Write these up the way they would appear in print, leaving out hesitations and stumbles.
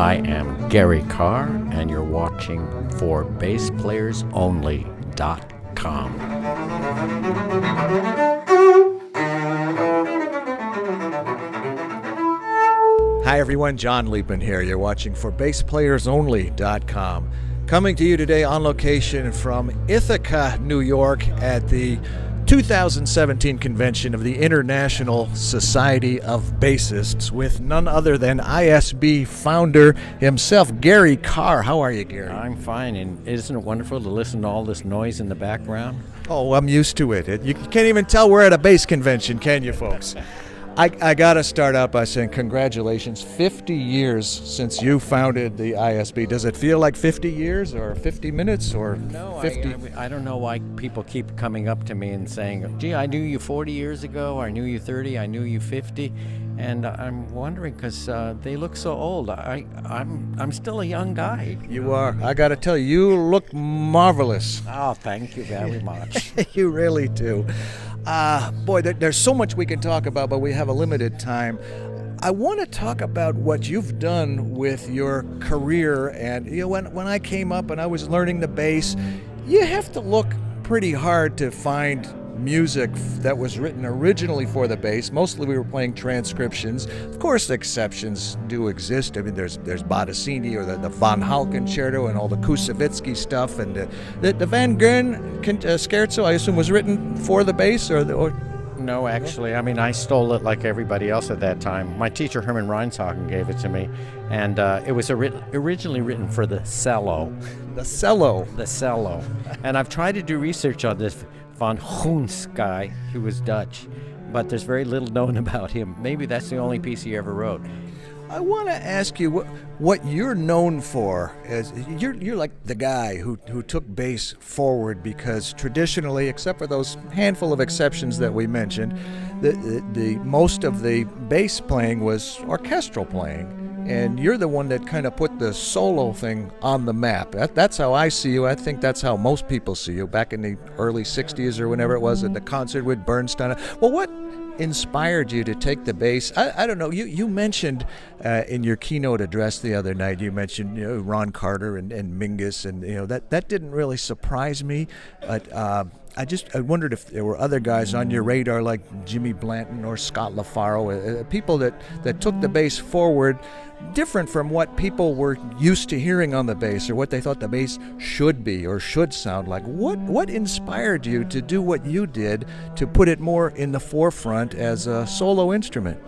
I am Gary Karr, and you're watching for BassPlayersOnly.com. Hi everyone, John Liebman here. You're watching for BassPlayersOnly.com. Coming to you today on location from Ithaca, New York at the 2017 convention of the International Society of Bassists with none other than ISB founder himself, Gary Karr. How are you, Gary? I'm fine, and isn't it wonderful to listen to all this noise in the background? Oh, I'm used to it. You can't even tell we're at a bass convention, can you, folks? I got to start out by saying congratulations. 50 years since you founded the ISB. Does it feel like 50 years or 50 minutes or No, 50? I don't know why people keep coming up to me and saying, gee, I knew you 40 years ago, I knew you 30, I knew you 50. And I'm wondering because they look so old. I'm still a young guy. You are. I got to tell you, you look marvelous. Oh, thank you very much. You really do. Boy, there's so much we can talk about, but we have a limited time. I want to talk about what you've done with your career. And you know, when I came up and I was learning the bass, you have to look pretty hard to find music that was written originally for the bass. Mostly we were playing transcriptions. Of course, exceptions do exist. I mean, there's Bottesini or the Von Hall Concerto and all the Kusevitsky stuff, and the Van Gern Scherzo, I assume, was written for the bass, or No, actually, I mean, I stole it like everybody else at that time. My teacher, Herman Reinshagen, gave it to me, and it was originally written for the cello. The cello. The cello. And I've tried to do research on this Van Hoons guy, who was Dutch, but there's very little known about him. Maybe that's the only piece he ever wrote. I want to ask you what you're known for. As you're like the guy who took bass forward, because traditionally, except for those handful of exceptions that we mentioned, the most of the bass playing was orchestral playing. And you're the one that kind of put the solo thing on the map. That's how I see you. I think that's how most people see you. Back in the early 60s or whenever it was at the concert with Bernstein. Well, what inspired you to take the bass? I don't know. You mentioned in your keynote address the other night, you mentioned Ron Carter and Mingus, and that didn't really surprise me. But I wondered if there were other guys on your radar like Jimmy Blanton or Scott LaFaro, people that took the bass forward, different from what people were used to hearing on the bass or what they thought the bass should be or should sound like. What inspired you to do what you did, to put it more in the forefront as a solo instrument?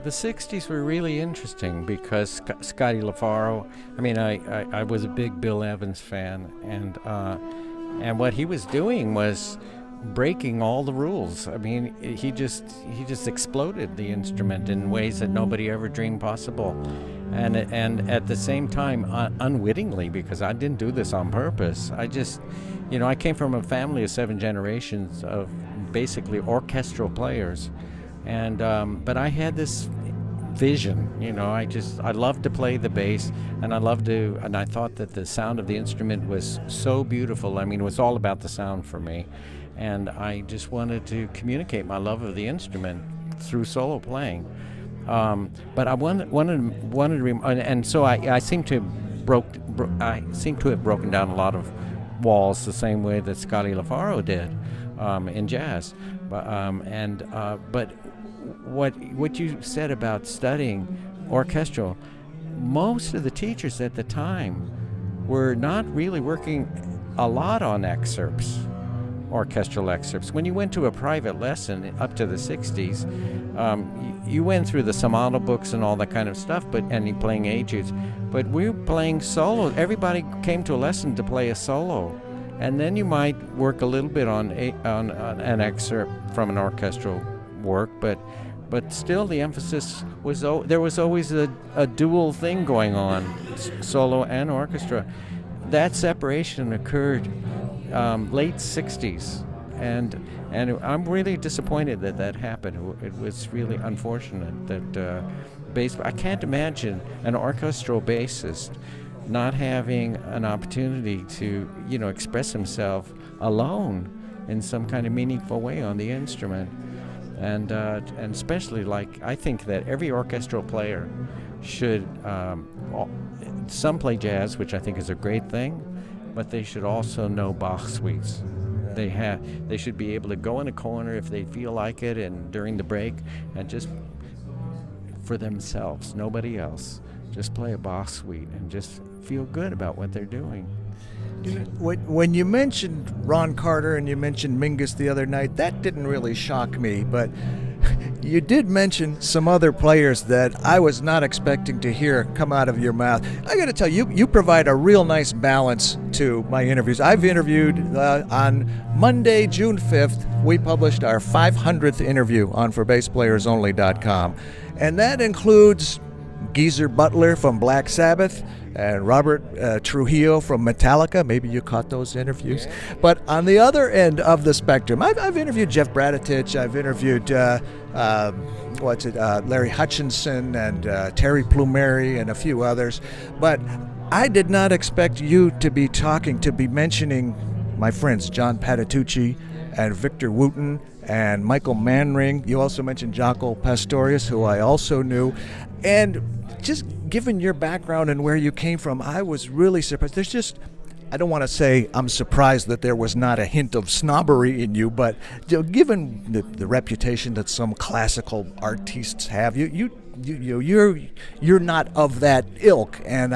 The 60s were really interesting because Scotty LaFaro, I mean, I was a big Bill Evans fan, and what he was doing was breaking all the rules. I mean, he just exploded the instrument in ways that nobody ever dreamed possible. And at the same time, unwittingly, because I didn't do this on purpose, I came from a family of 7 generations of basically orchestral players. And but I had this vision, I loved to play the bass, and I thought that the sound of the instrument was so beautiful. I mean, it was all about the sound for me, and I just wanted to communicate my love of the instrument through solo playing. But I wanted to, and so I seem to have broken down a lot of walls the same way that Scotty LaFaro did in jazz. But what you said about studying orchestral, most of the teachers at the time were not really working a lot on orchestral excerpts. When you went to a private lesson up to the 60s, you went through the sonata books and all that kind of stuff, and you're playing etudes. But we were playing solo. Everybody came to a lesson to play a solo, and then you might work a little bit on an excerpt from an orchestral work, but still the emphasis was there was always a dual thing going on, solo and orchestra. That separation occurred late 60s, and I'm really disappointed that happened. It was really unfortunate that I can't imagine an orchestral bassist not having an opportunity to express himself alone in some kind of meaningful way on the instrument. And especially, I think that every orchestral player should some play jazz, which I think is a great thing, but they should also know Bach suites. They should be able to go in a corner if they feel like it, and during the break, and just for themselves, nobody else, just play a Bach suite and just feel good about what they're doing. When you mentioned Ron Carter and you mentioned Mingus the other night, that didn't really shock me, but you did mention some other players that I was not expecting to hear come out of your mouth. I got to tell you, you provide a real nice balance to my interviews. I've interviewed on Monday, June 5th, we published our 500th interview on ForBassPlayersOnly.com, and that includes Geezer Butler from Black Sabbath and Robert Trujillo from Metallica. Maybe you caught those interviews. Yeah. But on the other end of the spectrum, I've interviewed Jeff Braditich, I've interviewed Larry Hutchinson and Terry Plumeri and a few others. But I did not expect you to be mentioning my friends John Patitucci and Victor Wooten and Michael Manring. You also mentioned Jaco Pastorius, who I also knew. And just given your background and where you came from, I was really surprised. There's just, I don't want to say I'm surprised that there was not a hint of snobbery in you, but given the reputation that some classical artists have, you're not of that ilk. And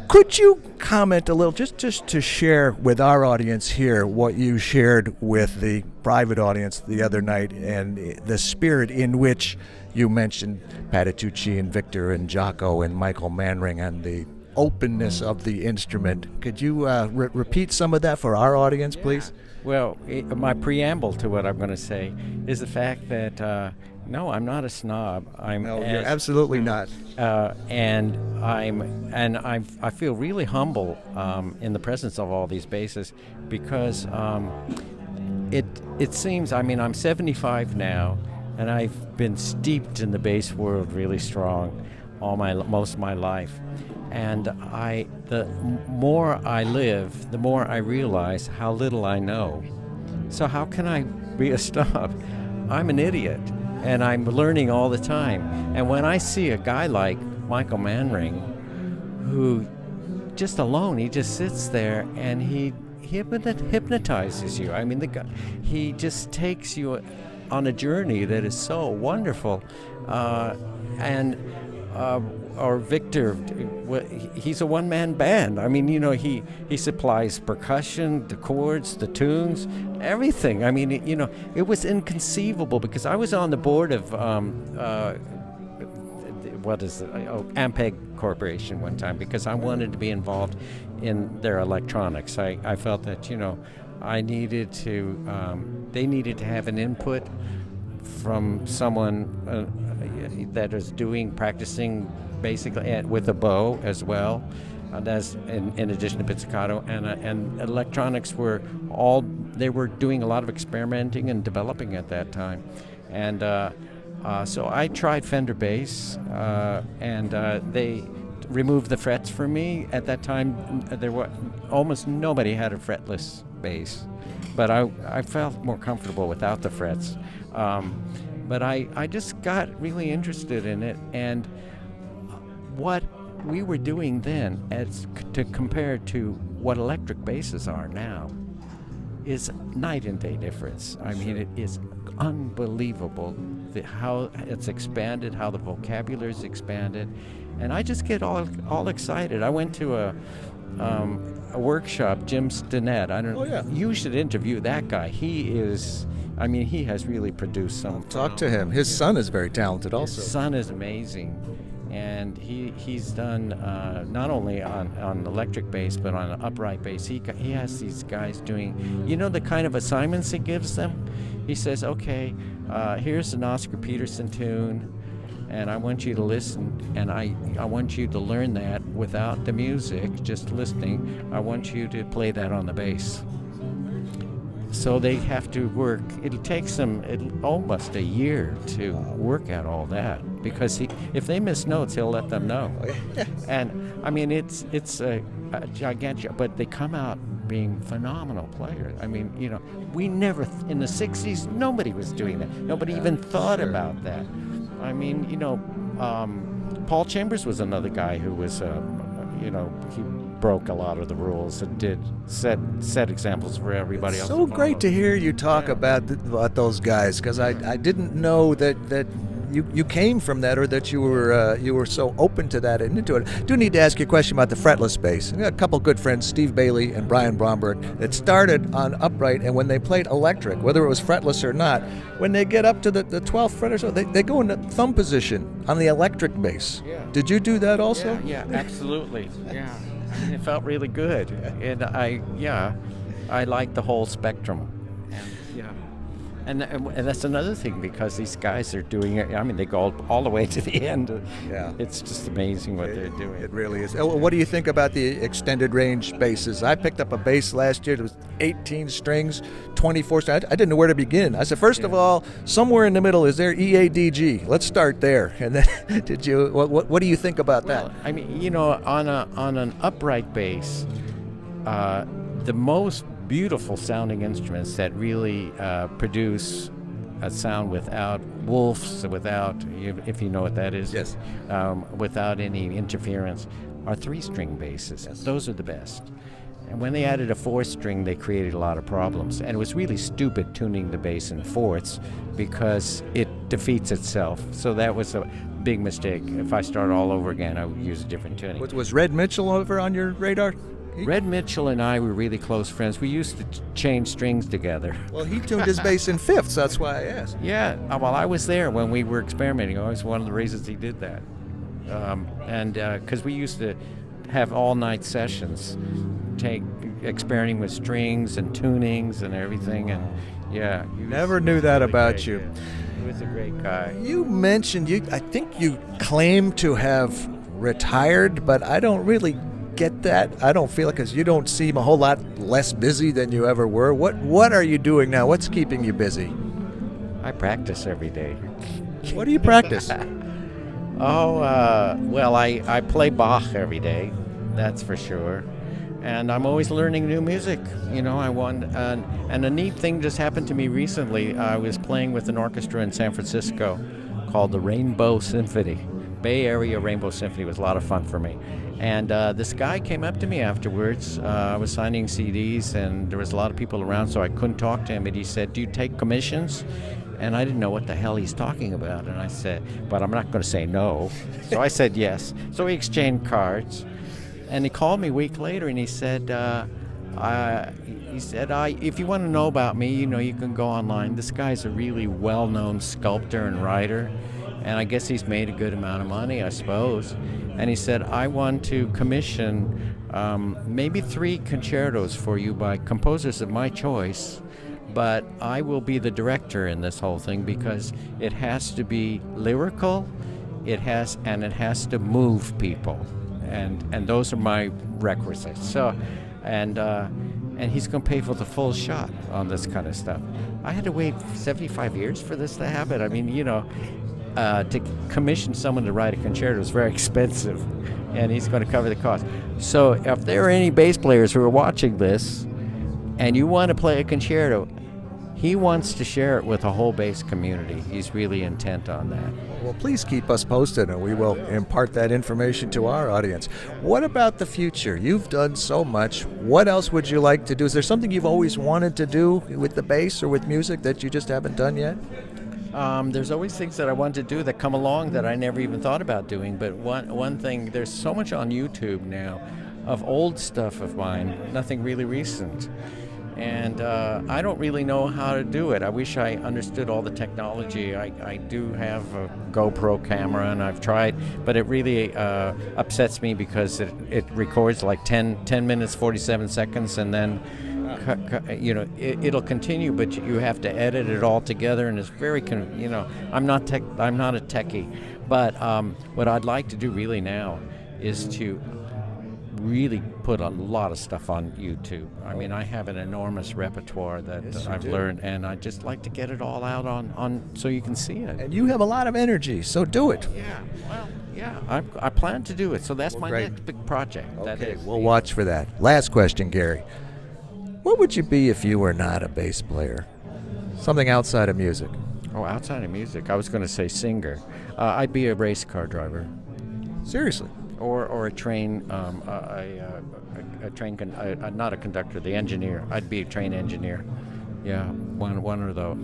could you comment a little, just to share with our audience here what you shared with the private audience the other night and the spirit in which you mentioned Patitucci and Victor and Jaco and Michael Manring and the openness of the instrument. Could you repeat some of that for our audience, please? Well, my preamble to what I'm going to say is the fact that no, I'm not a snob. No, you're absolutely not. And I feel really humble in the presence of all these basses because it seems, I mean, I'm 75 now, and I've been steeped in the bass world really strong most of my life. And the more I live, the more I realize how little I know. So how can I be a snob? I'm an idiot, and I'm learning all the time. And when I see a guy like Michael Manring, who just alone, he just sits there and he hypnotizes you. I mean, the guy, he just takes you on a journey that is so wonderful. Or Victor, he's a one-man band. I mean, you know, he supplies percussion, the chords, the tunes, everything. I mean, you know, it was inconceivable because I was on the board of Ampeg Corporation one time because I wanted to be involved in their electronics. I felt that, you know, they needed to have an input from someone that is practicing basically with a bow as well, that's in addition to pizzicato, and electronics were doing a lot of experimenting and developing at that time, and so I tried Fender bass, and they removed the frets for me. At that time, almost nobody had a fretless bass, but I felt more comfortable without the frets. But I just got really interested in it, and what we were doing then, as to compare to what electric basses are now, is night and day difference. I mean, it is unbelievable how it's expanded, how the vocabulary's expanded, and I just get all excited. I went to a workshop, Jim Stinnett. I don't know. Oh, yeah. You should interview that guy. He has really produced some. Talk to him. His son is very talented also. His son is amazing. And he's done not only on electric bass, but on upright bass. He has these guys doing, you know, the kind of assignments he gives them? He says, okay, here's an Oscar Peterson tune, and I want you to listen, and I want you to learn that without the music, just listening. I want you to play that on the bass. So they have to work. It takes them almost a year to work at all that, because if they miss notes, he'll let them know. And I mean, it's a gigantic, but they come out being phenomenal players. I mean, you know, we never in the 60s, nobody was doing that. Nobody even thought about that. I mean, you know, Paul Chambers was another guy who was, he broke a lot of the rules and did set examples for everybody else. So to great follow. to hear you talk about those guys, because I didn't know that you came from that, or that you were so open to that and into it. I do need to ask you a question about the fretless bass. I got a couple good friends, Steve Bailey and Brian Bromberg, that started on upright, and when they played electric, whether it was fretless or not, when they get up to the 12th fret or so, they go into thumb position on the electric bass. Yeah. Did you do that also? Yeah, absolutely. Yeah, I mean, it felt really good, and I like the whole spectrum. And that's another thing, because these guys are doing it. I mean, they go all the way to the end. Yeah. It's just amazing what they're doing. It really is. What do you think about the extended range basses? I picked up a bass last year that was 18 strings, 24 strings. I didn't know where to begin. I said, first of all, somewhere in the middle, is there EADG? Let's start there. And then, what do you think about that? I mean, on an upright bass, the most beautiful sounding instruments that really produce a sound without woofs, without, if you know what that is, Yes. Without any interference, are 3-string basses. Yes. Those are the best. And when they added a 4th-string, they created a lot of problems. And it was really stupid tuning the bass in fourths, because it defeats itself. So that was a big mistake. If I start all over again, I would use a different tuning. Was Red Mitchell over on your radar? Red Mitchell and I were really close friends. We used to change strings together. Well, he tuned his bass in fifths. That's why I asked. Yeah, well, I was there when we were experimenting. Always one of the reasons he did that. And because we used to have all-night sessions, experimenting with strings and tunings and everything. And yeah, Never knew that about you. He was a great guy. You mentioned I think you claim to have retired, but I don't really get that. I don't feel it, because you don't seem a whole lot less busy than you ever were. What are you doing now? What's keeping you busy? I practice every day. What do you practice? Well, I play Bach every day, that's for sure. And I'm always learning new music. I want, and a neat thing just happened to me recently. I was playing with an orchestra in San Francisco called the Rainbow Symphony. Bay Area Rainbow Symphony was a lot of fun for me. And this guy came up to me afterwards. I was signing CDs, and there was a lot of people around, so I couldn't talk to him. And he said, "Do you take commissions?" And I didn't know what the hell he's talking about. And I said, "But I'm not going to say no." So I said yes. So we exchanged cards. And he called me a week later, and he said, if you want to know about me, you can go online. This guy's a really well-known sculptor and writer, and I guess he's made a good amount of money, I suppose. And he said, "I want to commission maybe 3 concertos for you by composers of my choice, but I will be the director in this whole thing, because it has to be lyrical, it has to move people. And those are my requisites." So, and he's going to pay for the full shot on this kind of stuff. I had to wait 75 years for this to happen. I mean, to commission someone to write a concerto is very expensive, and he's going to cover the cost. So if there are any bass players who are watching this, and you want to play a concerto, he wants to share it with the whole bass community. He's really intent on that. Well, please keep us posted, and we will impart that information to our audience. What about the future? You've done so much. What else would you like to do? Is there something you've always wanted to do with the bass or with music that you just haven't done yet? There's always things that I want to do that come along that I never even thought about doing. But one thing, there's so much on YouTube now of old stuff of mine, nothing really recent. And I don't really know how to do it. I wish I understood all the technology. I do have a GoPro camera, and I've tried, but it really upsets me, because it records like 10 minutes, 47 seconds, and then it'll continue, but you have to edit it all together, and it's very, I'm not a techie. But what I'd like to do really now is to really put a lot of stuff on YouTube. I mean, I have an enormous repertoire that I've learned, and I'd just like to get it all out on so you can see it. And you have a lot of energy, so do it. Yeah, well, yeah, I plan to do it, so that's my next big project. Okay, we'll watch for that. Last question, Gary. What would you be if you were not a bass player? Something outside of music. Oh, outside of music, I was going to say singer. I'd be a race car driver. Seriously. or a train, not a conductor, the engineer. I'd be a train engineer. Yeah, one or the,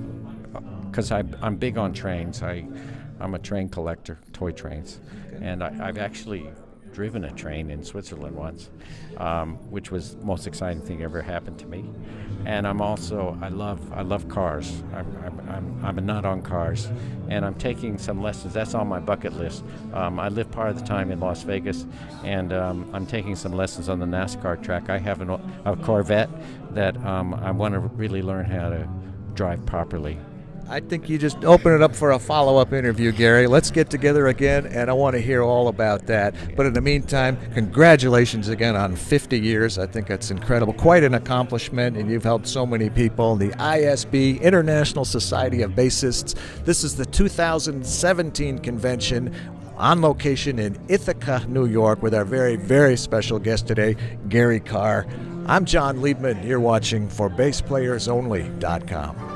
because I'm big on trains. I'm a train collector, toy trains, and I've actually driven a train in Switzerland once, which was the most exciting thing ever happened to me. And I love cars. I'm a nut on cars, and I'm taking some lessons. That's on my bucket list. I live part of the time in Las Vegas, and I'm taking some lessons on the NASCAR track. I have a Corvette that I want to really learn how to drive properly. I think you just open it up for a follow-up interview, Gary. Let's get together again, and I want to hear all about that. But in the meantime, congratulations again on 50 years. I think that's incredible. Quite an accomplishment, and you've helped so many people. The ISB, International Society of Bassists. This is the 2017 convention on location in Ithaca, New York, with our very, very special guest today, Gary Karr. I'm John Liebman. You're watching for BassPlayersOnly.com.